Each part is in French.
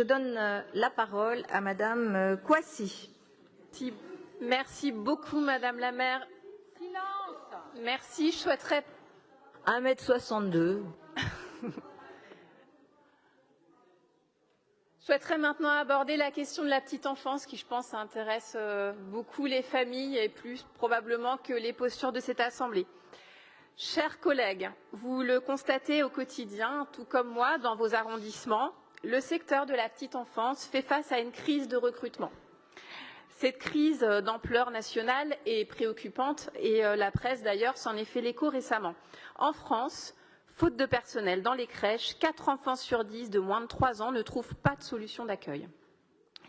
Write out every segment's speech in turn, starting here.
Je donne la parole à Madame Kouassi. Merci beaucoup, Madame la maire. Silence. Merci, je souhaiterais... 1,62 m. Je souhaiterais maintenant aborder la question de la petite enfance qui, je pense, intéresse beaucoup les familles et plus probablement que les postures de cette Assemblée. Chers collègues, vous le constatez au quotidien, tout comme moi, dans vos arrondissements, le secteur de la petite enfance fait face à une crise de recrutement. Cette crise d'ampleur nationale est préoccupante et la presse d'ailleurs s'en est fait l'écho récemment. En France, faute de personnel dans les crèches, 4 enfants sur 10 de moins de 3 ans ne trouvent pas de solution d'accueil.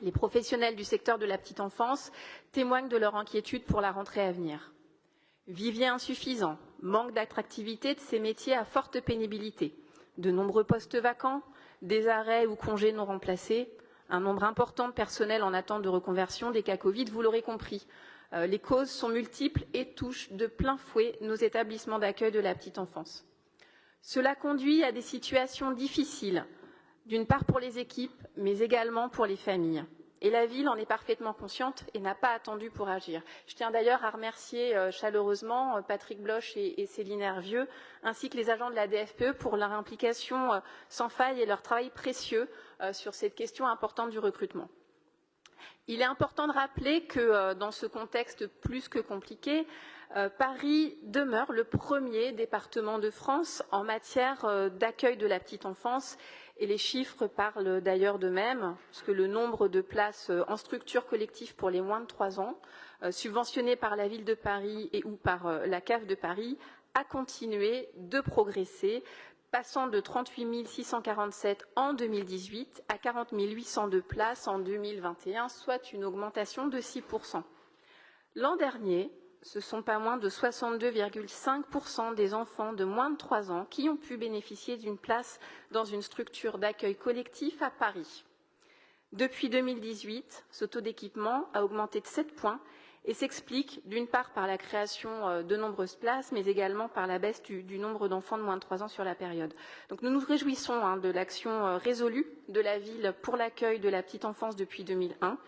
Les professionnels du secteur de la petite enfance témoignent de leur inquiétude pour la rentrée à venir. Vivier insuffisant, manque d'attractivité de ces métiers à forte pénibilité, de nombreux postes vacants, des arrêts ou congés non remplacés, un nombre important de personnel en attente de reconversion, des cas Covid, vous l'aurez compris. Les causes sont multiples et touchent de plein fouet nos établissements d'accueil de la petite enfance. Cela conduit à des situations difficiles, d'une part pour les équipes, mais également pour les familles. Et la ville en est parfaitement consciente et n'a pas attendu pour agir. Je tiens d'ailleurs à remercier chaleureusement Patrick Bloch et Céline Hervieux, ainsi que les agents de la DFPE pour leur implication sans faille et leur travail précieux sur cette question importante du recrutement. Il est important de rappeler que dans ce contexte plus que compliqué, Paris demeure le premier département de France en matière d'accueil de la petite enfance et les chiffres parlent d'ailleurs d'eux-mêmes, puisque le nombre de places en structure collective pour les moins de 3 ans, subventionnées par la ville de Paris et ou par la CAF de Paris, a continué de progresser, passant de 38 647 en 2018 à 40 802 places en 2021, soit une augmentation de 6%. L'an dernier, ce sont pas moins de 62,5% des enfants de moins de 3 ans qui ont pu bénéficier d'une place dans une structure d'accueil collectif à Paris. Depuis 2018, ce taux d'équipement a augmenté de 7 points et s'explique d'une part par la création de nombreuses places, mais également par la baisse du nombre d'enfants de moins de 3 ans sur la période. Donc nous nous réjouissons de l'action résolue de la ville pour l'accueil de la petite enfance depuis 2001.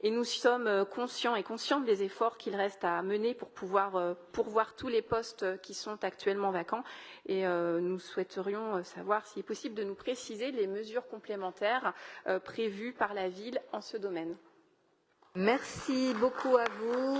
Et nous sommes conscients et conscientes des efforts qu'il reste à mener pour pouvoir pourvoir tous les postes qui sont actuellement vacants. Et nous souhaiterions savoir s'il est possible de nous préciser les mesures complémentaires prévues par la ville en ce domaine. Merci beaucoup à vous.